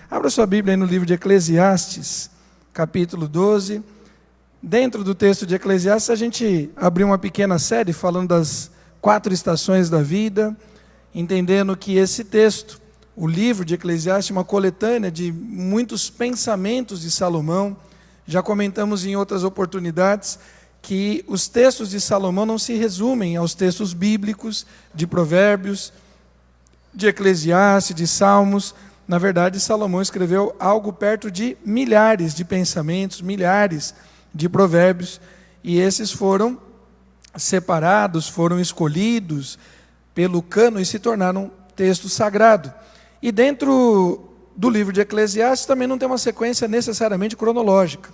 Abra sua Bíblia aí no livro de Eclesiastes, capítulo 12. Dentro do texto de Eclesiastes, a gente abriu uma pequena série falando das 4 estações da vida, entendendo que esse texto, o livro de Eclesiastes, é uma coletânea de muitos pensamentos de Salomão. Já comentamos em outras oportunidades que os textos de Salomão não se resumem aos textos bíblicos, de Provérbios, de Eclesiastes, de Salmos. Na verdade, Salomão escreveu algo perto de milhares de pensamentos, milhares de provérbios, e esses foram separados, foram escolhidos pelo cânon e se tornaram texto sagrado. E dentro do livro de Eclesiastes também não tem uma sequência necessariamente cronológica.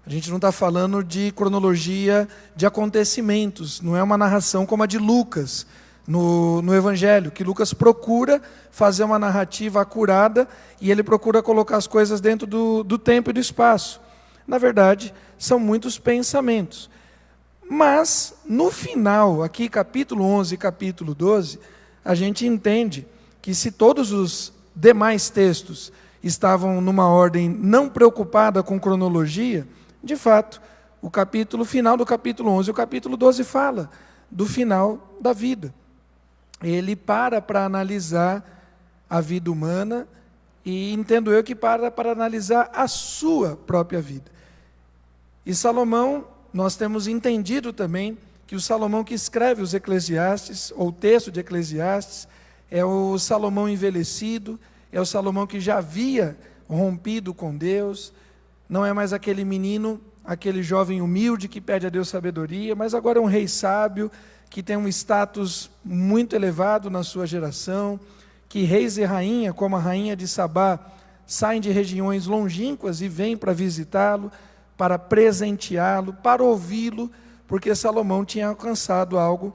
A gente não está falando de cronologia de acontecimentos, não é uma narração como a de Lucas, no Evangelho, que Lucas procura fazer uma narrativa acurada e ele procura colocar as coisas dentro do tempo e do espaço. Na verdade, são muitos pensamentos. Mas, no final, aqui capítulo 11 e capítulo 12, a gente entende que se todos os demais textos estavam numa ordem não preocupada com cronologia, de fato, o final do capítulo 11 e o capítulo 12 fala do final da vida. Ele para analisar a vida humana e entendo eu que para analisar a sua própria vida. E Salomão, nós temos entendido também que o Salomão que escreve os Eclesiastes, ou o texto de Eclesiastes, é o Salomão envelhecido, é o Salomão que já havia rompido com Deus, não é mais aquele menino, aquele jovem humilde que pede a Deus sabedoria, mas agora é um rei sábio, que tem um status muito elevado na sua geração, que reis e rainha, como a rainha de Sabá, saem de regiões longínquas e vêm para visitá-lo, para presenteá-lo, para ouvi-lo, porque Salomão tinha alcançado algo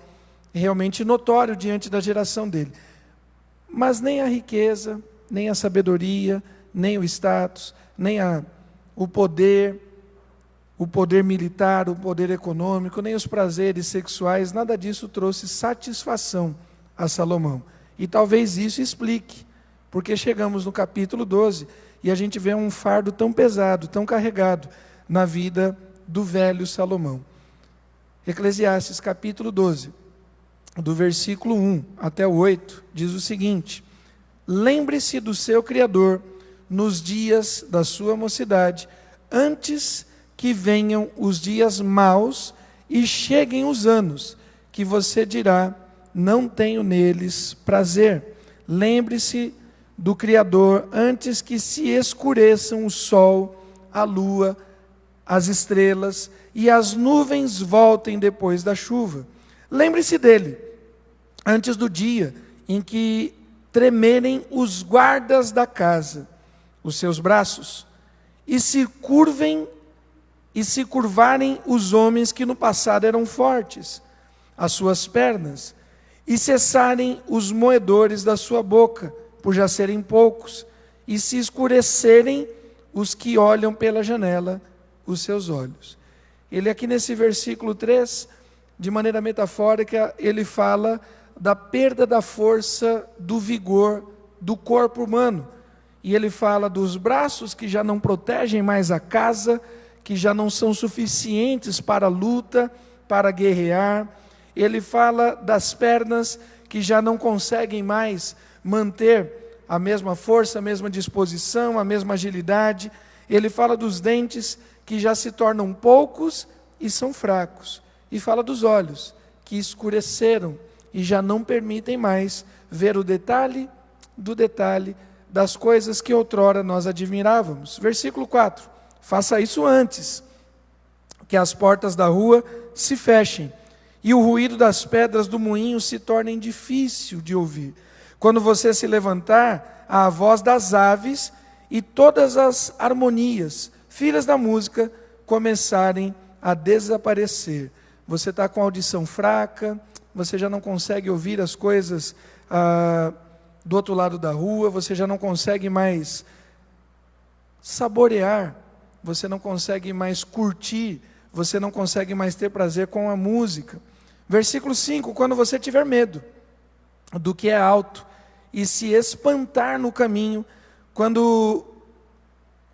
realmente notório diante da geração dele. Mas nem a riqueza, nem a sabedoria, nem o status, nem o poder militar, o poder econômico, nem os prazeres sexuais, nada disso trouxe satisfação a Salomão. E talvez isso explique, porque chegamos no capítulo 12 e a gente vê um fardo tão pesado, tão carregado na vida do velho Salomão. Eclesiastes capítulo 12, do versículo 1 até o 8, diz o seguinte: lembre-se do seu Criador nos dias da sua mocidade, antes que venham os dias maus e cheguem os anos, que você dirá, não tenho neles prazer. Lembre-se do Criador antes que se escureçam o sol, a lua, as estrelas e as nuvens voltem depois da chuva. Lembre-se dele antes do dia em que tremerem os guardas da casa, os seus braços, e se curvarem os homens que no passado eram fortes, as suas pernas, e cessarem os moedores da sua boca, por já serem poucos, e se escurecerem os que olham pela janela os seus olhos. Ele aqui nesse versículo 3, de maneira metafórica, ele fala da perda da força, do vigor do corpo humano. E ele fala dos braços que já não protegem mais a casa, que já não são suficientes para a luta, para guerrear. Ele fala das pernas que já não conseguem mais manter a mesma força, a mesma disposição, a mesma agilidade. Ele fala dos dentes que já se tornam poucos e são fracos. E fala dos olhos que escureceram e já não permitem mais ver o detalhe do detalhe das coisas que outrora nós admirávamos. Versículo 4. Faça isso antes que as portas da rua se fechem e o ruído das pedras do moinho se tornem difícil de ouvir. Quando você se levantar, a voz das aves e todas as harmonias, filhas da música, começarem a desaparecer. Você está com a audição fraca, você já não consegue ouvir as coisas do outro lado da rua, você já não consegue mais saborear, você não consegue mais curtir, você não consegue mais ter prazer com a música. Versículo 5, quando você tiver medo do que é alto e se espantar no caminho, quando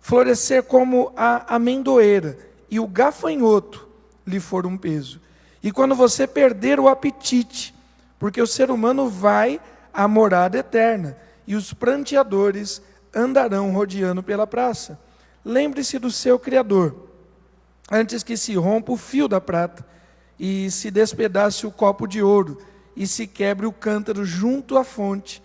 florescer como a amendoeira e o gafanhoto lhe for um peso. E quando você perder o apetite, porque o ser humano vai à morada eterna, e os pranteadores andarão rodeando pela praça. Lembre-se do seu Criador, antes que se rompa o fio da prata, e se despedace o copo de ouro, e se quebre o cântaro junto à fonte,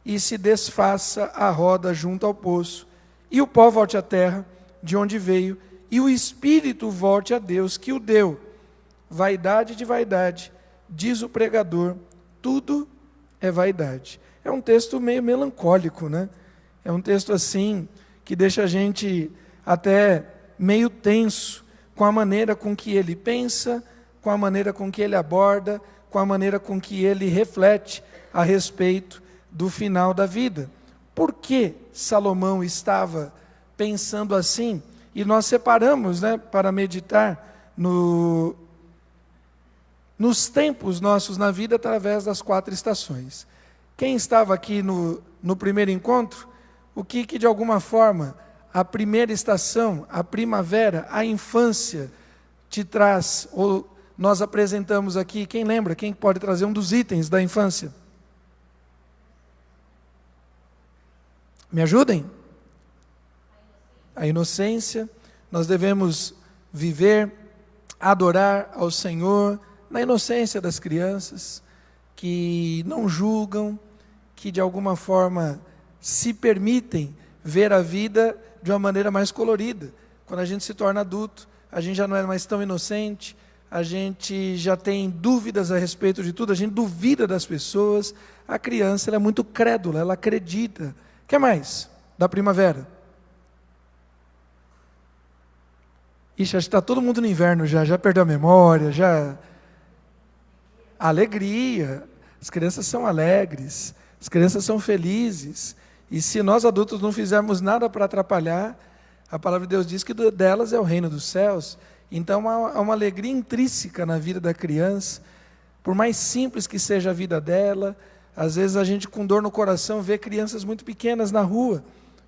e se desfaça a roda junto ao poço, e o pó volte à terra, de onde veio, e o espírito volte a Deus, que o deu. Vaidade de vaidade, diz o pregador, tudo é vaidade. É um texto meio melancólico, né? É um texto assim, que deixa a gente até meio tenso, com a maneira com que ele pensa, com a maneira com que ele aborda, com a maneira com que ele reflete a respeito do final da vida. Por que Salomão estava pensando assim? E nós separamos, né, para meditar nos tempos nossos na vida através das 4 estações. Quem estava aqui no primeiro encontro, o que de alguma forma a primeira estação, a primavera, a infância te traz, ou nós apresentamos aqui, quem lembra? Quem pode trazer um dos itens da infância? Me ajudem? A inocência. Nós devemos viver, adorar ao Senhor na inocência das crianças, que não julgam, que de alguma forma se permitem ver a vida de uma maneira mais colorida. Quando a gente se torna adulto, a gente já não é mais tão inocente, a gente já tem dúvidas a respeito de tudo, a gente duvida das pessoas. A criança, ela é muito crédula, ela acredita. O que mais da primavera? Ixi, acho que está todo mundo no inverno já perdeu a memória, já... Alegria, as crianças são alegres, as crianças são felizes, e se nós adultos não fizermos nada para atrapalhar, a palavra de Deus diz que delas é o reino dos céus. Então há uma alegria intrínseca na vida da criança, por mais simples que seja a vida dela. Às vezes a gente com dor no coração vê crianças muito pequenas na rua,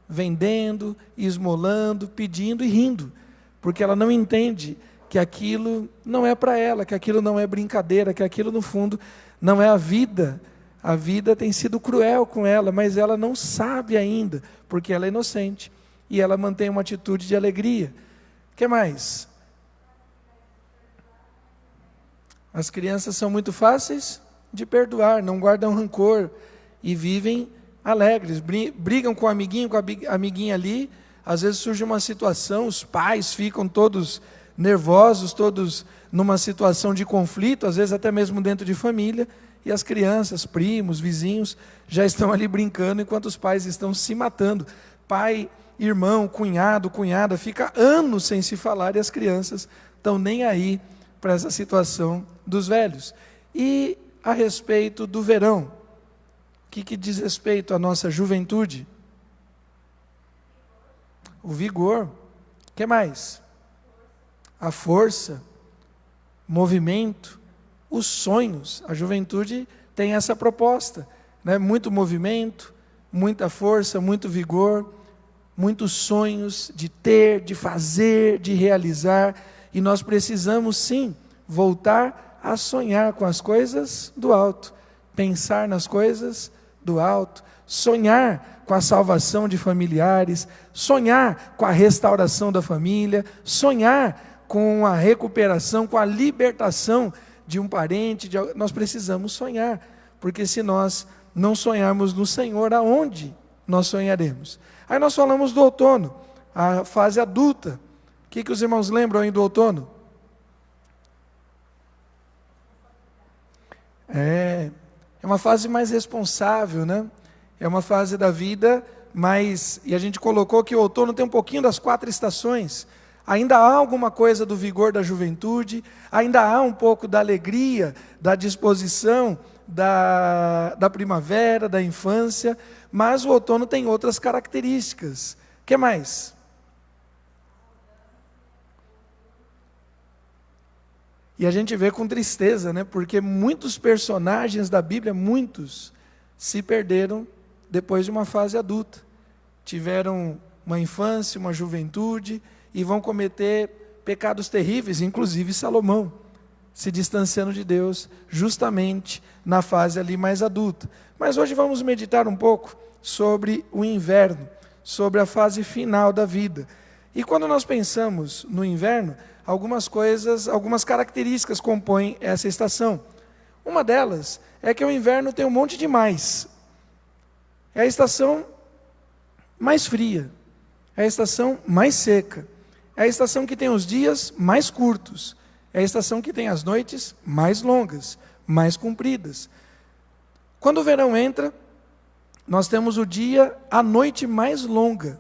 vendendo, esmolando, pedindo e rindo, porque ela não entende que aquilo não é para ela, que aquilo não é brincadeira, que aquilo no fundo não é a vida. A vida tem sido cruel com ela, mas ela não sabe ainda, porque ela é inocente, e ela mantém uma atitude de alegria. O que mais? As crianças são muito fáceis de perdoar, não guardam rancor, e vivem alegres, brigam com o amiguinho, com a amiguinha ali, às vezes surge uma situação, os pais ficam todos nervosos, todos numa situação de conflito, às vezes até mesmo dentro de família, e as crianças, primos, vizinhos, já estão ali brincando, enquanto os pais estão se matando. Pai, irmão, cunhado, cunhada, fica anos sem se falar, e as crianças estão nem aí para essa situação dos velhos. E a respeito do verão, o que diz respeito à nossa juventude? O vigor. O que mais? A força, movimento, os sonhos. A juventude tem essa proposta, né? Muito movimento, muita força, muito vigor, muitos sonhos de ter, de fazer, de realizar, e nós precisamos sim voltar a sonhar com as coisas do alto, pensar nas coisas do alto, sonhar com a salvação de familiares, sonhar com a restauração da família, sonhar com a recuperação, com a libertação de um parente. Nós precisamos sonhar, porque se nós não sonharmos no Senhor, aonde nós sonharemos? Aí nós falamos do outono, a fase adulta. O que os irmãos lembram aí do outono? É uma fase mais responsável, né? É uma fase da vida mais... E a gente colocou que o outono tem um pouquinho das 4 estações. Ainda há alguma coisa do vigor da juventude, ainda há um pouco da alegria, da disposição, da primavera, da infância, mas o outono tem outras características. O que mais? E a gente vê com tristeza, né? Porque muitos personagens da Bíblia, muitos, se perderam depois de uma fase adulta. tiveram uma infância, uma juventude, e vão cometer pecados terríveis, inclusive Salomão, se distanciando de Deus, justamente na fase ali mais adulta. Mas hoje vamos meditar um pouco sobre o inverno, sobre a fase final da vida. E quando nós pensamos no inverno, algumas coisas, algumas características compõem essa estação. Uma delas é que o inverno tem um monte de mais. É a estação mais fria, é a estação mais seca, é a estação que tem os dias mais curtos, é a estação que tem as noites mais longas, mais compridas. Quando o verão entra, nós temos o dia, a noite mais longa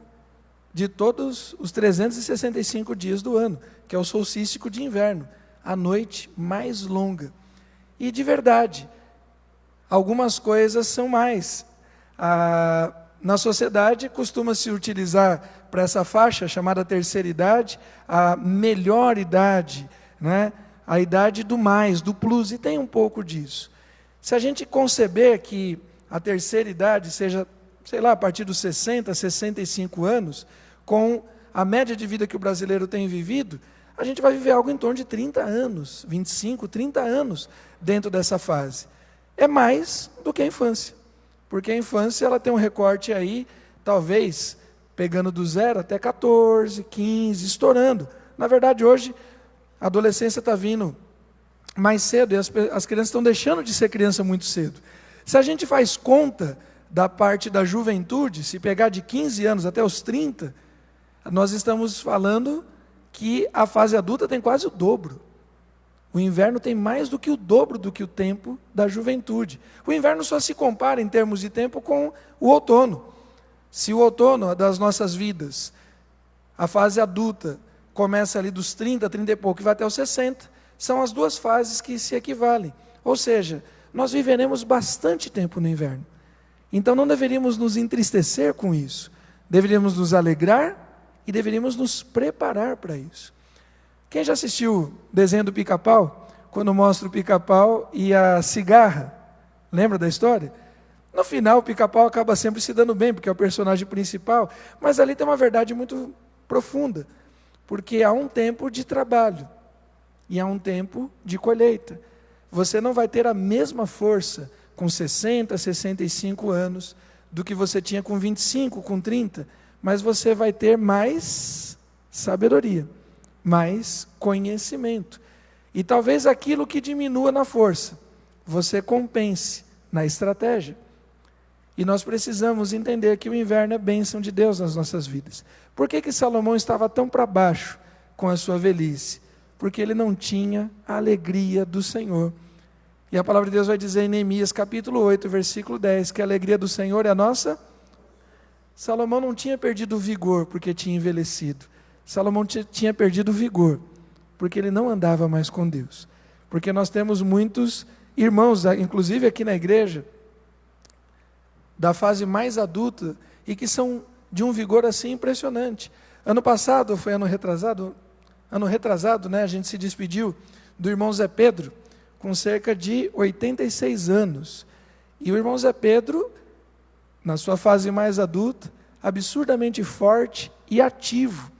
de todos os 365 dias do ano, que é o solstício de inverno, a noite mais longa. E de verdade, algumas coisas são mais. Na sociedade costuma-se utilizar para essa faixa chamada terceira idade, a melhor idade, né? A idade do mais, do plus, e tem um pouco disso. Se a gente conceber que a terceira idade seja, sei lá, a partir dos 60, 65 anos, com a média de vida que o brasileiro tem vivido, a gente vai viver algo em torno de 30 anos, 25, 30 anos dentro dessa fase. É mais do que a infância, porque a infância ela tem um recorte aí, talvez, pegando do 0 até 14, 15, estourando. Na verdade, hoje, a adolescência está vindo mais cedo e as crianças estão deixando de ser criança muito cedo. Se a gente faz conta da parte da juventude, se pegar de 15 anos até os 30, nós estamos falando que a fase adulta tem quase o dobro. O inverno tem mais do que o dobro do que o tempo da juventude. O inverno só se compara em termos de tempo com o outono. Se o outono das nossas vidas, a fase adulta, começa ali dos 30, 30 e pouco e vai até os 60, são as duas fases que se equivalem. Ou seja, nós viveremos bastante tempo no inverno. Então não deveríamos nos entristecer com isso. Deveríamos nos alegrar e deveríamos nos preparar para isso. Quem já assistiu o desenho do Pica-Pau? Quando mostra o Pica-Pau e a cigarra. Lembra da história? No final, o Pica-Pau acaba sempre se dando bem, porque é o personagem principal. Mas ali tem uma verdade muito profunda. Porque há um tempo de trabalho e há um tempo de colheita. Você não vai ter a mesma força com 60, 65 anos do que você tinha com 25, com 30, mas você vai ter mais sabedoria, mais conhecimento. E talvez aquilo que diminua na força, você compense na estratégia. E nós precisamos entender que o inverno é bênção de Deus nas nossas vidas. Por que Salomão estava tão para baixo com a sua velhice? Porque ele não tinha a alegria do Senhor. E a palavra de Deus vai dizer em Neemias capítulo 8, versículo 10, que a alegria do Senhor é a nossa. Salomão não tinha perdido o vigor porque tinha envelhecido. Salomão tinha perdido o vigor porque ele não andava mais com Deus. Porque nós temos muitos irmãos, inclusive aqui na igreja, da fase mais adulta, e que são de um vigor assim impressionante. Ano passado, foi ano retrasado, né, a gente se despediu do irmão Zé Pedro, com cerca de 86 anos. E o irmão Zé Pedro, na sua fase mais adulta, absurdamente forte e ativo.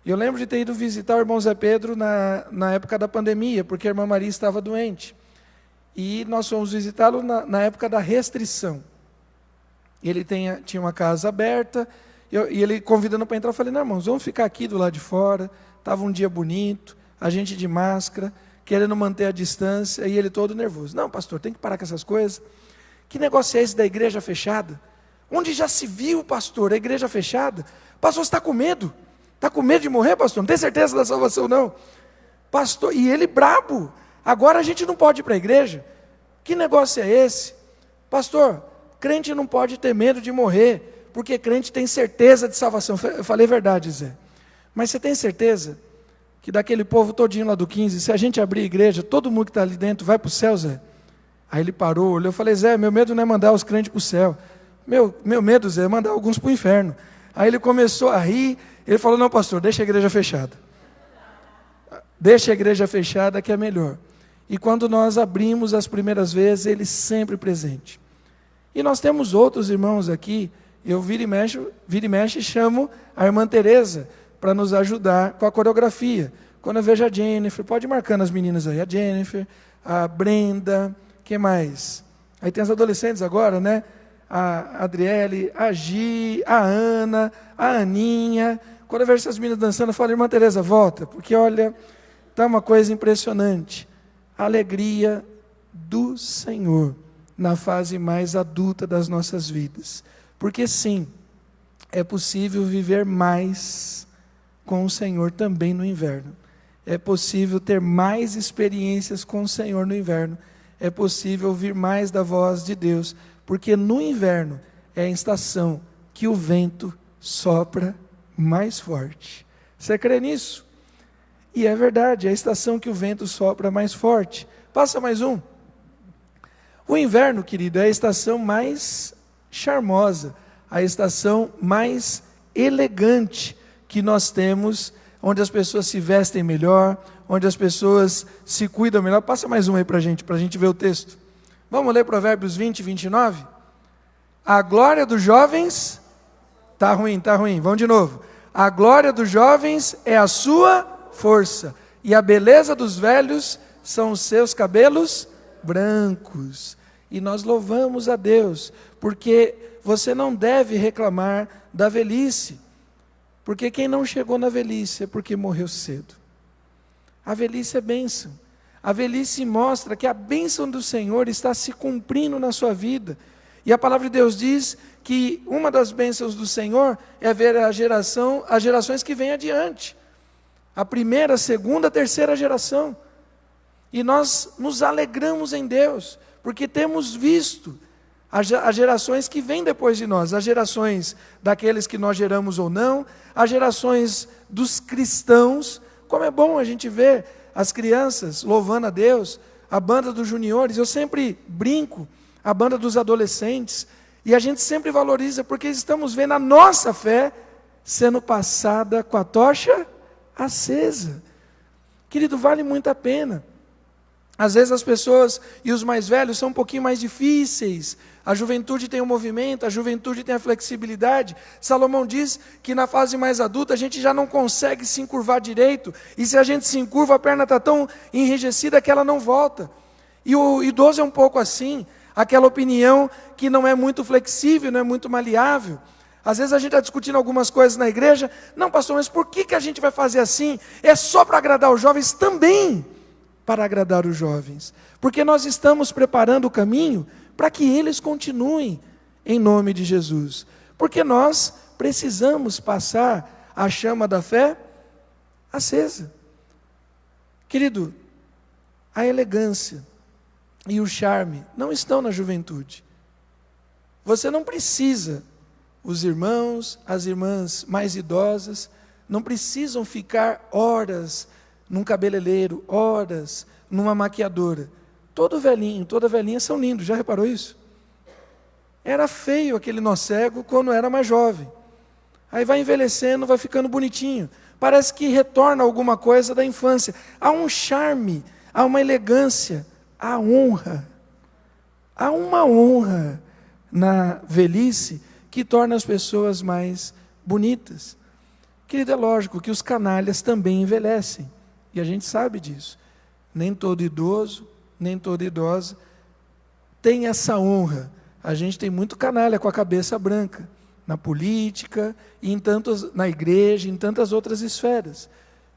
Eu lembro de ter ido visitar o irmão Zé Pedro na época da pandemia, porque a irmã Maria estava doente. E nós fomos visitá-lo na época da restrição. Ele tinha uma casa aberta, e ele convidando para entrar, eu falei, não, irmãos, vamos ficar aqui do lado de fora. Estava um dia bonito, a gente de máscara, querendo manter a distância, e ele todo nervoso. Não, pastor, tem que parar com essas coisas. Que negócio é esse da igreja fechada? Onde já se viu, pastor, a igreja fechada? Pastor, você está com medo? Está com medo de morrer, pastor? Não tem certeza da salvação, não? Pastor, e ele brabo. Agora a gente não pode ir para a igreja? Que negócio é esse? Pastor, crente não pode ter medo de morrer, porque crente tem certeza de salvação. Eu falei a verdade, Zé. Mas você tem certeza que daquele povo todinho lá do 15, se a gente abrir a igreja, todo mundo que está ali dentro vai para o céu, Zé? Aí ele parou, olhou, eu falei, Zé, meu medo não é mandar os crentes para o céu. Meu medo, Zé, é mandar alguns para o inferno. Aí ele começou a rir, ele falou, não, pastor, deixa a igreja fechada. Deixa a igreja fechada que é melhor. E quando nós abrimos as primeiras vezes, ele sempre presente. E nós temos outros irmãos aqui, Eu vira e mexe chamo a irmã Tereza para nos ajudar com a coreografia. Quando eu vejo a Jennifer, pode ir marcando as meninas aí, a Jennifer, a Brenda, quem mais? Aí tem as adolescentes agora, né? A Adriele, a Gi, a Ana, a Aninha. Quando eu vejo essas meninas dançando, eu falo, irmã Tereza, volta, porque olha, está uma coisa impressionante. A alegria do Senhor na fase mais adulta das nossas vidas. Porque sim, é possível viver mais com o Senhor também no inverno. É possível ter mais experiências com o Senhor no inverno. É possível ouvir mais da voz de Deus, porque no inverno é a estação que o vento sopra mais forte. Você crê nisso? E é verdade, é a estação que o vento sopra mais forte. Passa mais um. O inverno, querido, é a estação mais charmosa, a estação mais elegante que nós temos, onde as pessoas se vestem melhor, onde as pessoas se cuidam melhor. Passa mais um aí para a gente ver o texto. Vamos ler Provérbios 20, 29? A glória dos jovens... Tá ruim, vamos de novo. A glória dos jovens é a sua força, e a beleza dos velhos são os seus cabelos brancos. E nós louvamos a Deus, porque você não deve reclamar da velhice, porque quem não chegou na velhice é porque morreu cedo. A velhice é bênção. A velhice mostra que a bênção do Senhor está se cumprindo na sua vida. E a palavra de Deus diz que uma das bênçãos do Senhor é ver as gerações que vêm adiante. A primeira, a segunda, a terceira geração. E nós nos alegramos em Deus, porque temos visto as gerações que vêm depois de nós, as gerações daqueles que nós geramos ou não, as gerações dos cristãos. Como é bom a gente ver as crianças louvando a Deus, a banda dos juniores. Eu sempre brinco, a banda dos adolescentes, e a gente sempre valoriza, porque estamos vendo a nossa fé sendo passada com a tocha acesa. Querido, vale muito a pena. Às vezes as pessoas e os mais velhos são um pouquinho mais difíceis. A juventude tem o movimento, a juventude tem a flexibilidade. Salomão diz que na fase mais adulta a gente já não consegue se encurvar direito, e se a gente se encurva, a perna está tão enrijecida que ela não volta. E o idoso é um pouco assim, aquela opinião que não é muito flexível, não é muito maleável. Às vezes a gente está discutindo algumas coisas na igreja. Não, pastor, mas por que a gente vai fazer assim? É só para agradar os jovens? Também para agradar os jovens, porque nós estamos preparando o caminho para que eles continuem em nome de Jesus, porque nós precisamos passar a chama da fé acesa. Querido, a elegância e o charme não estão na juventude. Você não precisa, os irmãos, as irmãs mais idosas, não precisam ficar horas num cabeleireiro, horas numa maquiadora. Todo velhinho, toda velhinha são lindos, já reparou isso? Era feio aquele nó cego quando era mais jovem. Aí vai envelhecendo, vai ficando bonitinho. Parece que retorna alguma coisa da infância. Há um charme, há uma elegância, há honra. Há uma honra na velhice que torna as pessoas mais bonitas. Querido, é lógico que os canalhas também envelhecem. E a gente sabe disso. Nem todo idoso, nem toda idosa tem essa honra. A gente tem muito canalha com a cabeça branca, na política, e na igreja, em tantas outras esferas.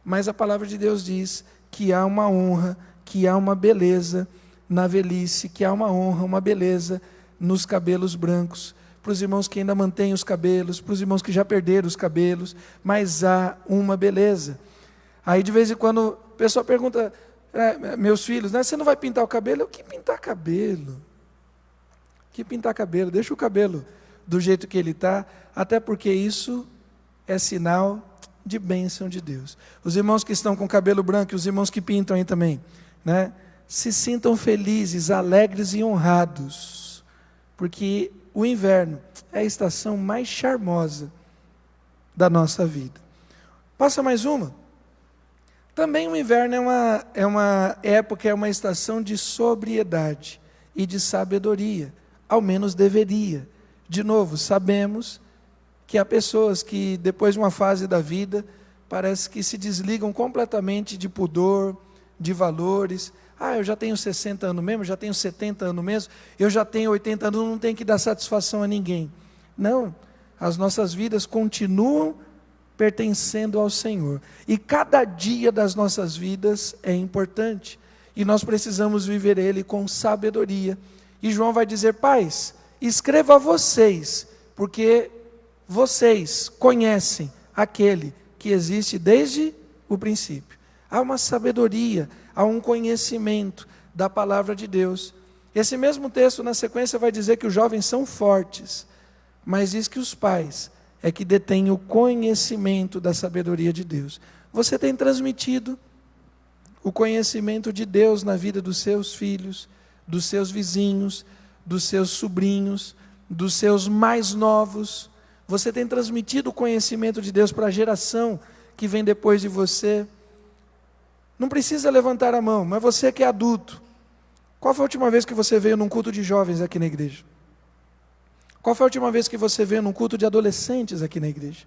Mas a palavra de Deus diz que há uma honra, que há uma beleza na velhice, que há uma honra, uma beleza nos cabelos brancos. Para os irmãos que ainda mantêm os cabelos, para os irmãos que já perderam os cabelos, mas há uma beleza. Aí de vez em quando o pessoal pergunta, meus filhos, né, você não vai pintar o cabelo? Eu, que pintar cabelo? Que pintar cabelo? Deixa o cabelo do jeito que ele está, até porque isso é sinal de bênção de Deus. Os irmãos que estão com cabelo branco, e os irmãos que pintam aí também, né, se sintam felizes, alegres e honrados, porque o inverno é a estação mais charmosa da nossa vida. Passa mais uma. Também o inverno é uma época, é uma estação de sobriedade e de sabedoria, ao menos deveria. De novo, sabemos que há pessoas que depois de uma fase da vida, parece que se desligam completamente de pudor, de valores. Eu já tenho 60 anos mesmo, já tenho 70 anos mesmo, eu já tenho 80 anos, não tenho que dar satisfação a ninguém. Não, as nossas vidas continuam pertencendo ao Senhor. E cada dia das nossas vidas é importante. E nós precisamos viver ele com sabedoria. E João vai dizer: pais, escreva a vocês, porque vocês conhecem aquele que existe desde o princípio. Há uma sabedoria, há um conhecimento da palavra de Deus. Esse mesmo texto na sequência vai dizer que os jovens são fortes, mas diz que os pais é que detêm o conhecimento da sabedoria de Deus. Você tem transmitido o conhecimento de Deus na vida dos seus filhos, dos seus vizinhos, dos seus sobrinhos, dos seus mais novos. Você tem transmitido o conhecimento de Deus para a geração que vem depois de você. Não precisa levantar a mão, mas você que é adulto, qual foi a última vez que você veio num culto de jovens aqui na igreja? Qual foi a última vez que você veio num culto de adolescentes aqui na igreja?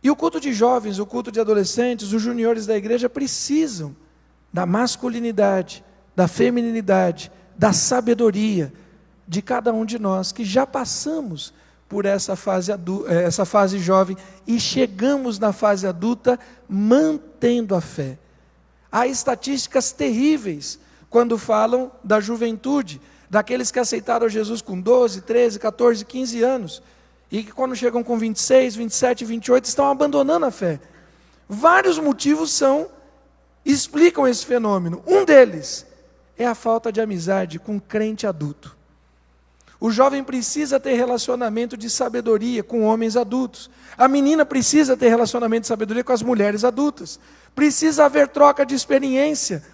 E o culto de jovens, o culto de adolescentes, os juniores da igreja precisam da masculinidade, da feminilidade, da sabedoria de cada um de nós que já passamos por essa fase jovem e chegamos na fase adulta mantendo a fé. Há estatísticas terríveis quando falam da juventude, daqueles que aceitaram Jesus com 12, 13, 14, 15 anos, e que quando chegam com 26, 27, 28, estão abandonando a fé. Vários motivos explicam esse fenômeno. Um deles é a falta de amizade com crente adulto. O jovem precisa ter relacionamento de sabedoria com homens adultos. A menina precisa ter relacionamento de sabedoria com as mulheres adultas. Precisa haver troca de experiência.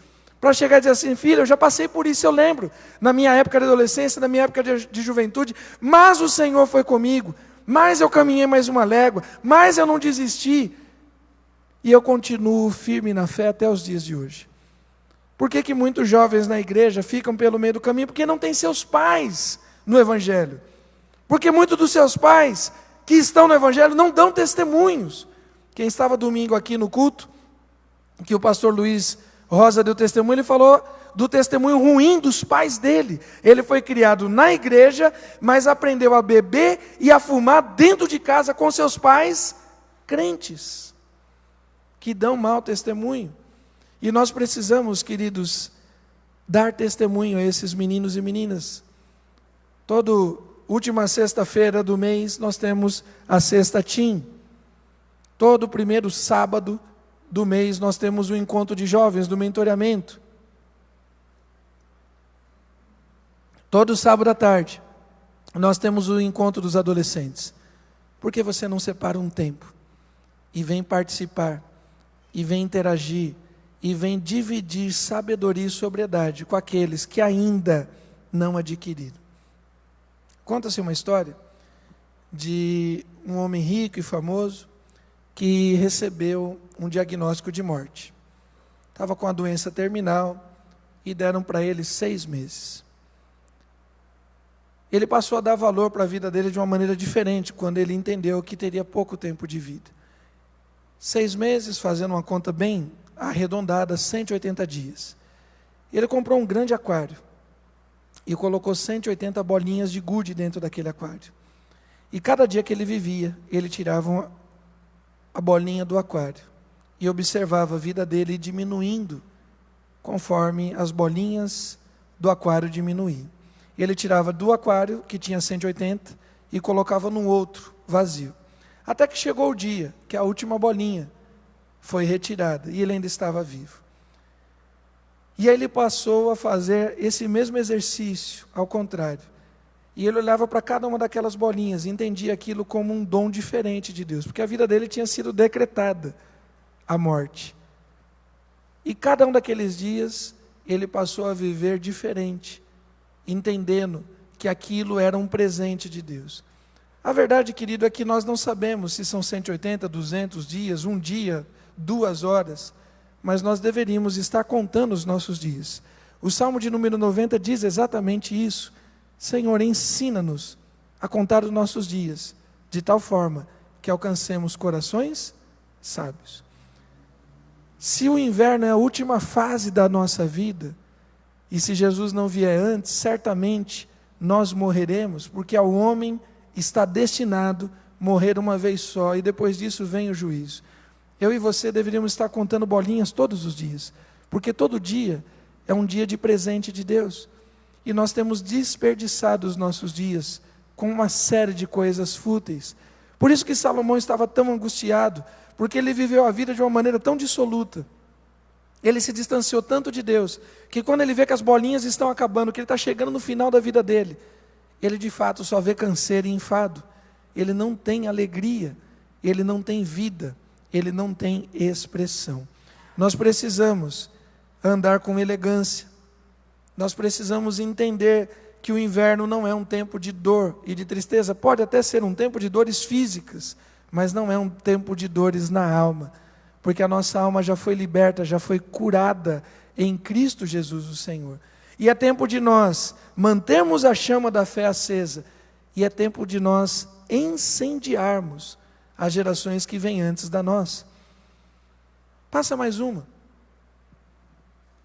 Para chegar e dizer assim: filha, eu já passei por isso, eu lembro. Na minha época de adolescência, na minha época de juventude. Mas o Senhor foi comigo. Mas eu caminhei mais uma légua. Mas eu não desisti. E eu continuo firme na fé até os dias de hoje. Por que muitos jovens na igreja ficam pelo meio do caminho? Porque não têm seus pais no Evangelho. Porque muitos dos seus pais que estão no Evangelho não dão testemunhos. Quem estava domingo aqui no culto, que o pastor Luiz Rosa deu testemunho, ele falou do testemunho ruim dos pais dele. Ele foi criado na igreja, mas aprendeu a beber e a fumar dentro de casa com seus pais crentes, que dão mau testemunho. E nós precisamos, queridos, dar testemunho a esses meninos e meninas. Toda última sexta-feira do mês nós temos a Sexta Teen. Todo primeiro sábado do mês nós temos o encontro de jovens do mentoreamento. Todo sábado à tarde nós temos o encontro dos adolescentes. Por que você não separa um tempo e vem participar, e vem interagir, e vem dividir sabedoria e sobriedade com aqueles que ainda não adquiriram? Conta-se uma história de um homem rico e famoso que recebeu um diagnóstico de morte. Estava com a doença terminal e deram para ele 6 meses. Ele passou a dar valor para a vida dele de uma maneira diferente quando ele entendeu que teria pouco tempo de vida. 6 meses, fazendo uma conta bem arredondada, 180 dias. Ele comprou um grande aquário e colocou 180 bolinhas de gude dentro daquele aquário. E cada dia que ele vivia, ele tirava a bolinha do aquário e observava a vida dele diminuindo conforme as bolinhas do aquário diminuíam. Ele tirava do aquário, que tinha 180, e colocava num outro, vazio. Até que chegou o dia que a última bolinha foi retirada e ele ainda estava vivo. E aí ele passou a fazer esse mesmo exercício, ao contrário. E ele olhava para cada uma daquelas bolinhas e entendia aquilo como um dom diferente de Deus, porque a vida dele tinha sido decretada a morte. E cada um daqueles dias ele passou a viver diferente, entendendo que aquilo era um presente de Deus. A verdade, querido, é que nós não sabemos se são 180, 200 dias, um dia, 2 horas, mas nós deveríamos estar contando os nossos dias. O Salmo de número 90 diz exatamente isso: Senhor, ensina-nos a contar os nossos dias, de tal forma que alcancemos corações sábios. Se o inverno é a última fase da nossa vida, e se Jesus não vier antes, certamente nós morreremos, porque ao homem está destinado morrer uma vez só, e depois disso vem o juízo. Eu e você deveríamos estar contando bolinhas todos os dias, porque todo dia é um dia de presente de Deus, e nós temos desperdiçado os nossos dias com uma série de coisas fúteis. Por isso que Salomão estava tão angustiado, porque ele viveu a vida de uma maneira tão dissoluta. Ele se distanciou tanto de Deus, que quando ele vê que as bolinhas estão acabando, que ele está chegando no final da vida dele, ele de fato só vê canseiro e enfado. Ele não tem alegria, ele não tem vida, ele não tem expressão. Nós precisamos andar com elegância. Nós precisamos entender que o inverno não é um tempo de dor e de tristeza. Pode até ser um tempo de dores físicas, mas não é um tempo de dores na alma, porque a nossa alma já foi liberta, já foi curada em Cristo Jesus o Senhor. E é tempo de nós mantermos a chama da fé acesa, e é tempo de nós incendiarmos as gerações que vêm antes da nossa. Passa mais uma.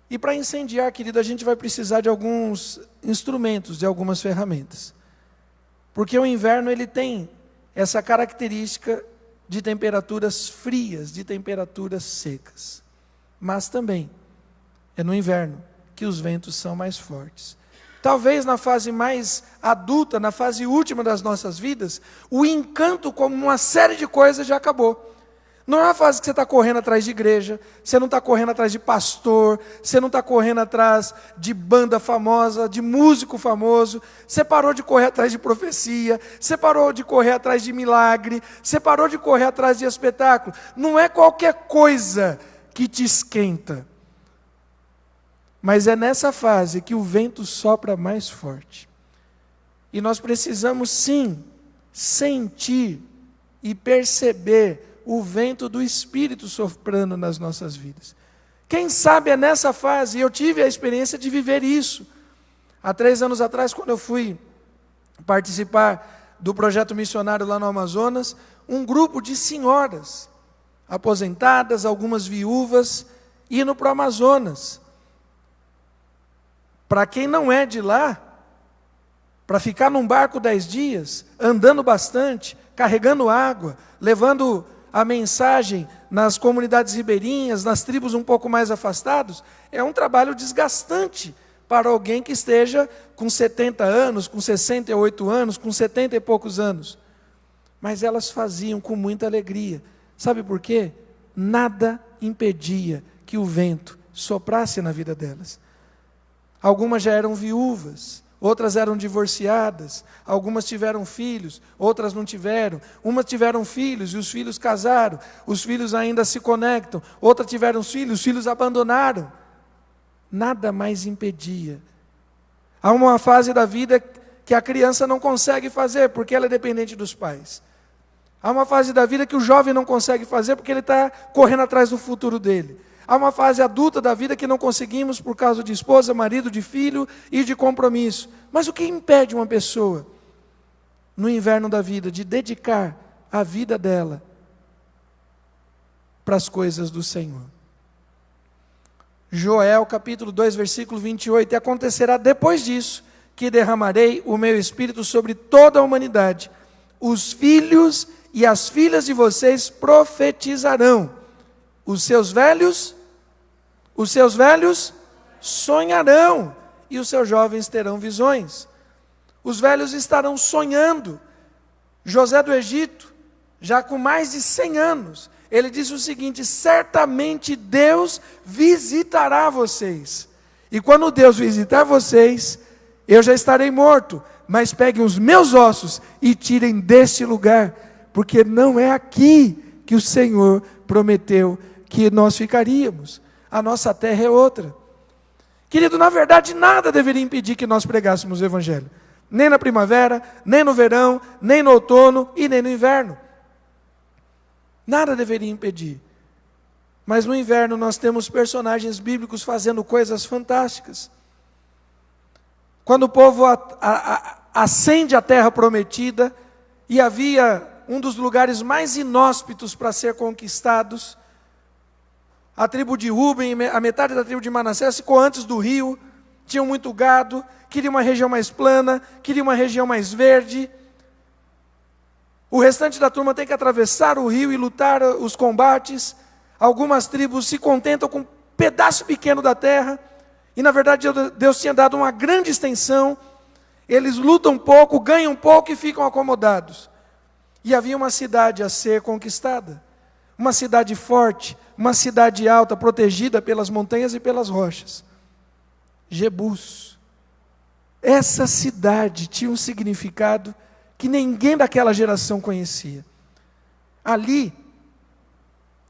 E para incendiar, querido, a gente vai precisar de alguns instrumentos, de algumas ferramentas. Porque o inverno ele tem essa característica de temperaturas frias, de temperaturas secas. Mas também é no inverno que os ventos são mais fortes. Talvez na fase mais adulta, na fase última das nossas vidas, o encanto como uma série de coisas já acabou. Não é uma fase que você está correndo atrás de igreja, você não está correndo atrás de pastor, você não está correndo atrás de banda famosa, de músico famoso, você parou de correr atrás de profecia, você parou de correr atrás de milagre, você parou de correr atrás de espetáculo. Não é qualquer coisa que te esquenta, mas é nessa fase que o vento sopra mais forte. E nós precisamos sim sentir e perceber o vento do Espírito soprando nas nossas vidas. Quem sabe é nessa fase, e eu tive a experiência de viver isso. Há 3 anos atrás, quando eu fui participar do projeto missionário lá no Amazonas, um grupo de senhoras, aposentadas, algumas viúvas, indo para o Amazonas. Para quem não é de lá, para ficar num barco 10 dias, andando bastante, carregando água, levando a mensagem nas comunidades ribeirinhas, nas tribos um pouco mais afastados, é um trabalho desgastante para alguém que esteja com 70 anos, com 68 anos, com 70 e poucos anos. Mas elas faziam com muita alegria. Sabe por quê? Nada impedia que o vento soprasse na vida delas. Algumas já eram viúvas, outras eram divorciadas, algumas tiveram filhos, outras não tiveram. Umas tiveram filhos e os filhos casaram, os filhos ainda se conectam. Outras tiveram filhos, os filhos abandonaram. Nada mais impedia. Há uma fase da vida que a criança não consegue fazer, porque ela é dependente dos pais. Há uma fase da vida que o jovem não consegue fazer, porque ele está correndo atrás do futuro dele. Há uma fase adulta da vida que não conseguimos por causa de esposa, marido, de filho e de compromisso. Mas o que impede uma pessoa, no inverno da vida, de dedicar a vida dela para as coisas do Senhor? Joel capítulo 2, versículo 28. E acontecerá depois disso, que derramarei o meu espírito sobre toda a humanidade. Os filhos e as filhas de vocês profetizarão. Os seus velhos sonharão, e os seus jovens terão visões. Os velhos estarão sonhando. José do Egito, já com mais de 100 anos, ele disse o seguinte: certamente Deus visitará vocês. E quando Deus visitar vocês, eu já estarei morto, mas peguem os meus ossos e tirem deste lugar, porque não é aqui que o Senhor prometeu que nós ficaríamos. A nossa terra é outra. Querido, na verdade, nada deveria impedir que nós pregássemos o Evangelho. Nem na primavera, nem no verão, nem no outono e nem no inverno. Nada deveria impedir. Mas no inverno nós temos personagens bíblicos fazendo coisas fantásticas. Quando o povo ascende à terra prometida, e havia um dos lugares mais inóspitos para ser conquistados. A tribo de Ruben, a metade da tribo de Manassés ficou antes do rio, tinham muito gado, queria uma região mais plana, queria uma região mais verde. O restante da turma tem que atravessar o rio e lutar os combates. Algumas tribos se contentam com um pedaço pequeno da terra, e na verdade Deus tinha dado uma grande extensão. Eles lutam pouco, ganham pouco e ficam acomodados. E havia uma cidade a ser conquistada, uma cidade forte, uma cidade alta, protegida pelas montanhas e pelas rochas. Jebus. Essa cidade tinha um significado que ninguém daquela geração conhecia. Ali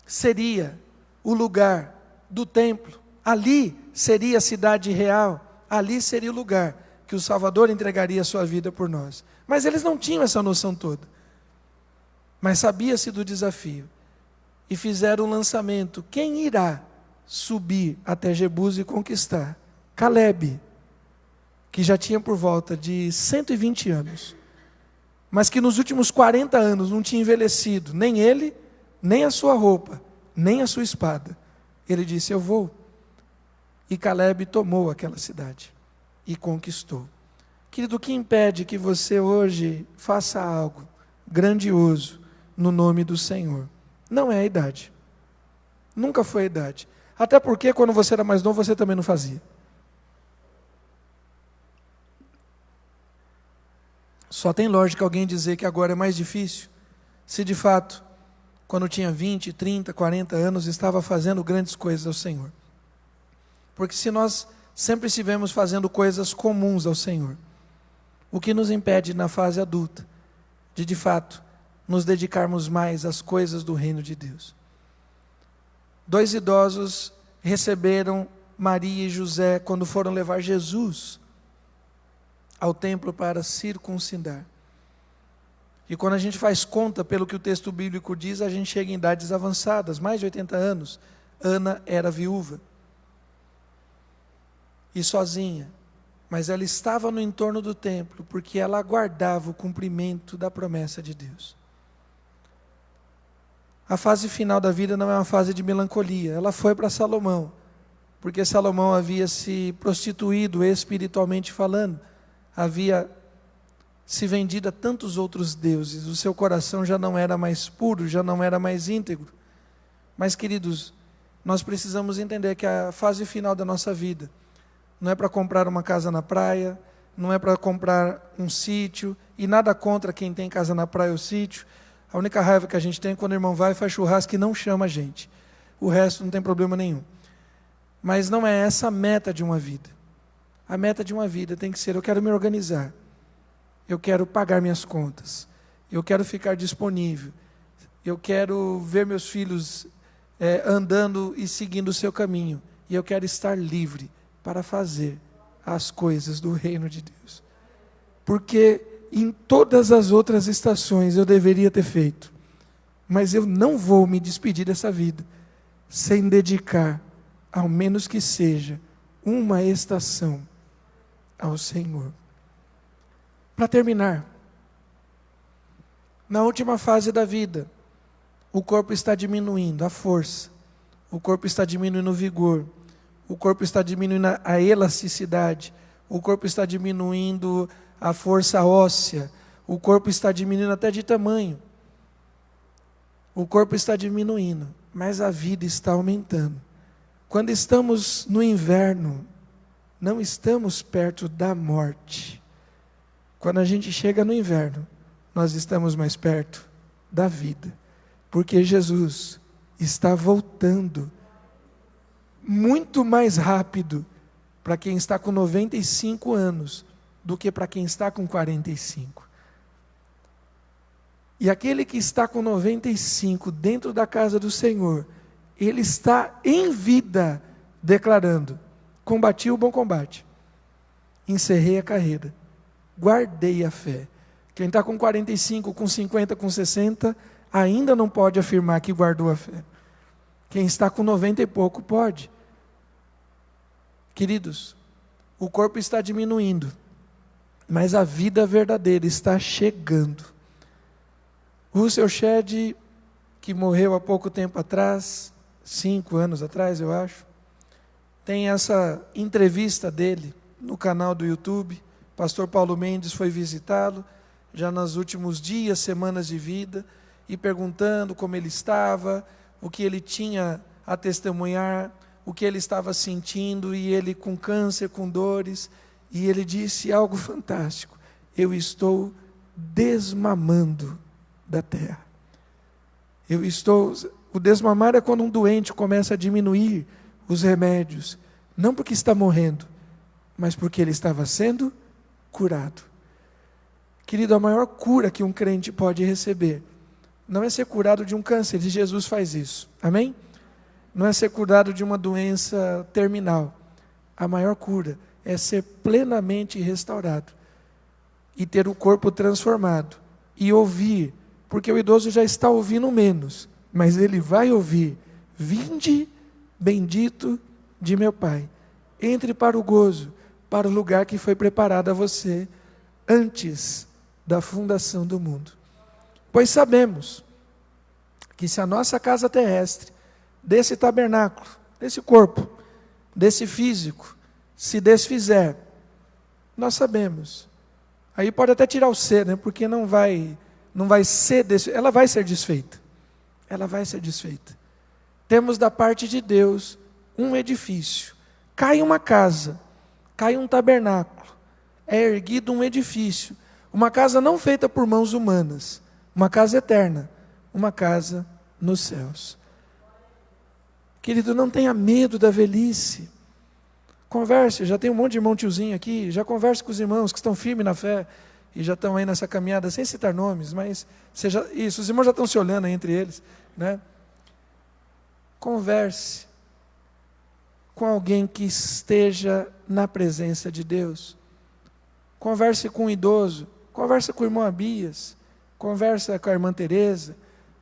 seria o lugar do templo, ali seria a cidade real, ali seria o lugar que o Salvador entregaria a sua vida por nós. Mas eles não tinham essa noção toda. Mas sabia-se do desafio. E fizeram um lançamento. Quem irá subir até Jebus e conquistar? Calebe, que já tinha por volta de 120 anos, mas que nos últimos 40 anos não tinha envelhecido, nem ele, nem a sua roupa, nem a sua espada. Ele disse: eu vou. E Calebe tomou aquela cidade e conquistou. Querido, o que impede que você hoje faça algo grandioso no nome do Senhor? Não é a idade. Nunca foi a idade. Até porque quando você era mais novo, você também não fazia. Só tem lógica alguém dizer que agora é mais difícil, se de fato, quando tinha 20, 30, 40 anos, estava fazendo grandes coisas ao Senhor. Porque se nós sempre estivemos fazendo coisas comuns ao Senhor, o que nos impede na fase adulta, de fato, nos dedicarmos mais às coisas do reino de Deus? 2 idosos receberam Maria e José quando foram levar Jesus ao templo para circuncidar. E quando a gente faz conta pelo que o texto bíblico diz, a gente chega em idades avançadas, mais de 80 anos. Ana era viúva e sozinha, mas ela estava no entorno do templo, porque ela aguardava o cumprimento da promessa de Deus. A fase final da vida não é uma fase de melancolia. Ela foi para Salomão, porque Salomão havia se prostituído espiritualmente falando, havia se vendido a tantos outros deuses, o seu coração já não era mais puro, já não era mais íntegro. Mas, queridos, nós precisamos entender que a fase final da nossa vida não é para comprar uma casa na praia, não é para comprar um sítio, e nada contra quem tem casa na praia ou sítio. A única raiva que a gente tem é quando o irmão vai e faz churrasco e não chama a gente. O resto não tem problema nenhum. Mas não é essa a meta de uma vida. A meta de uma vida tem que ser: eu quero me organizar, eu quero pagar minhas contas, eu quero ficar disponível, eu quero ver meus filhos andando e seguindo o seu caminho, e eu quero estar livre para fazer as coisas do reino de Deus. Porque em todas as outras estações eu deveria ter feito, mas eu não vou me despedir dessa vida sem dedicar, ao menos que seja, uma estação ao Senhor. Para terminar, na última fase da vida, o corpo está diminuindo a força, o corpo está diminuindo o vigor, o corpo está diminuindo a elasticidade, o corpo está diminuindo a força óssea, o corpo está diminuindo até de tamanho. O corpo está diminuindo, mas a vida está aumentando. Quando estamos no inverno, não estamos perto da morte. Quando a gente chega no inverno, nós estamos mais perto da vida. Porque Jesus está voltando muito mais rápido para quem está com 95 anos do que para quem está com 45. E aquele que está com 95 dentro da casa do Senhor, ele está em vida declarando: combati o bom combate, encerrei a carreira, guardei a fé. Quem está com 45, com 50, com 60, ainda não pode afirmar que guardou a fé. Quem está com 90 e pouco pode. Queridos, o corpo está diminuindo, mas a vida verdadeira está chegando. Russell Shedd, que morreu há pouco tempo atrás, 5 anos atrás, eu acho, tem essa entrevista dele no canal do YouTube. Pastor Paulo Mendes foi visitá-lo, já nos últimos dias, semanas de vida, e perguntando como ele estava, o que ele tinha a testemunhar, o que ele estava sentindo, e ele com câncer, com dores, e ele disse algo fantástico: eu estou desmamando da terra. O desmamar é quando um doente começa a diminuir os remédios, não porque está morrendo, mas porque ele estava sendo curado. Querido, a maior cura que um crente pode receber não é ser curado de um câncer, e Jesus faz isso, amém? Não é ser curado de uma doença terminal. A maior cura é ser plenamente restaurado e ter o corpo transformado e ouvir, porque o idoso já está ouvindo menos, mas ele vai ouvir: vinde, bendito de meu Pai, entre para o gozo, para o lugar que foi preparado a você antes da fundação do mundo. Pois sabemos que se a nossa casa terrestre, desse tabernáculo, desse corpo, desse físico, se desfizer, nós sabemos, aí pode até tirar o ser, né? Porque não vai ser desfeita, ela vai ser desfeita. Ela vai ser desfeita. Temos da parte de Deus um edifício. Cai uma casa, cai um tabernáculo, é erguido um edifício, uma casa não feita por mãos humanas, uma casa eterna, uma casa nos céus. Querido, não tenha medo da velhice. Converse, já tem um monte de irmão tiozinho aqui, já converse com os irmãos que estão firmes na fé e já estão aí nessa caminhada, sem citar nomes, mas os irmãos já estão se olhando aí entre eles, né? Converse com alguém que esteja na presença de Deus. Converse com um idoso, conversa com o irmão Abias, conversa com a irmã Teresa,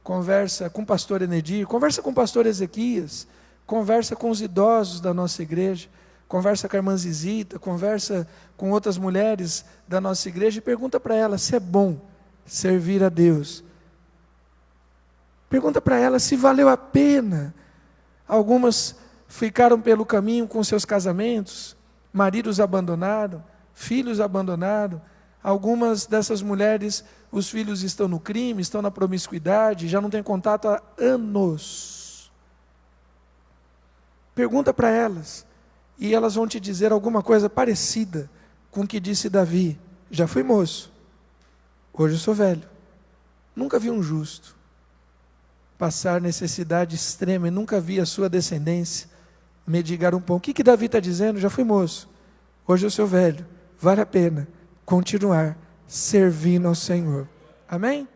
conversa com o pastor Enedir, conversa com o pastor Ezequias, conversa com os idosos da nossa igreja, conversa com a irmã Zizita, conversa com outras mulheres da nossa igreja e pergunta para ela se é bom servir a Deus. Pergunta para ela se valeu a pena. Algumas ficaram pelo caminho com seus casamentos, maridos abandonaram, filhos abandonaram. Algumas dessas mulheres, os filhos estão no crime, estão na promiscuidade, já não têm contato há anos. Pergunta para elas, e elas vão te dizer alguma coisa parecida com o que disse Davi: já fui moço, hoje eu sou velho, nunca vi um justo passar necessidade extrema e nunca vi a sua descendência mendigar um pão. O que Davi está dizendo? Já fui moço, hoje eu sou velho, vale a pena continuar servindo ao Senhor. Amém?